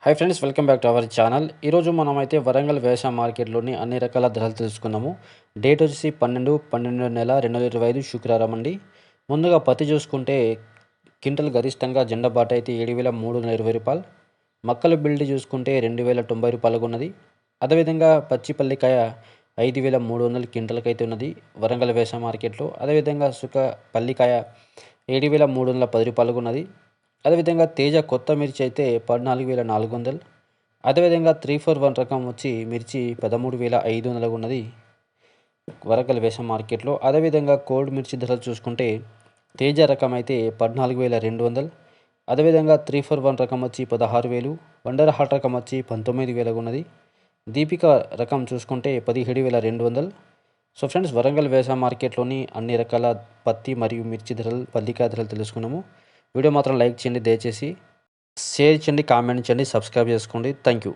Hi friends, welcome back to our channel. ఈరోజు మనమైతే వరంగల్ వ్యవసాయ మార్కెట్లోని అన్ని రకాల ధరలు తెలుసుకుందాము. డేట్ వచ్చేసి 12/12/2025 శుక్రవారం అండి. ముందుగా పత్తి చూసుకుంటే క్వింటల్ గరిష్టంగా జెండా బాట అయితే రూ. 7,320. మక్కల బిల్డ్ చూసుకుంటే రూ. 2,090 ఉన్నది. అదేవిధంగా పచ్చి పల్లికాయ 5,300 క్వింటల్కి అయితే ఉన్నది వరంగల్ వ్యవసాయ మార్కెట్లో. అదేవిధంగా సుఖ పల్లికాయ 7,310 ఉన్నది. అదేవిధంగా తేజ కొత్త మిర్చి అయితే 14,400. అదేవిధంగా 341 రకం వచ్చి మిర్చి 13,500 ఉన్నది వరంగల్ వ్యవసాయ మార్కెట్లో. అదేవిధంగా కోల్డ్ మిర్చి ధరలు చూసుకుంటే తేజ రకం అయితే 14,200. అదేవిధంగా 341 రకం వచ్చి 16,000. వండర్ హాట్ రకం వచ్చి 19,000 ఉన్నది. దీపిక రకం చూసుకుంటే 17,200. సో ఫ్రెండ్స్, వరంగల్ వ్యవసాయ మార్కెట్లోని అన్ని రకాల పత్తి మరియు మిర్చి ధరలు, పల్లికాయ ధరలు తెలుసుకున్నాము. వీడియో మాత్రం లైక్ చేయండి, దయచేసి షేర్ చేయండి, కామెంట్ చేయండి, సబ్స్క్రైబ్ చేసుకోండి. Thank you.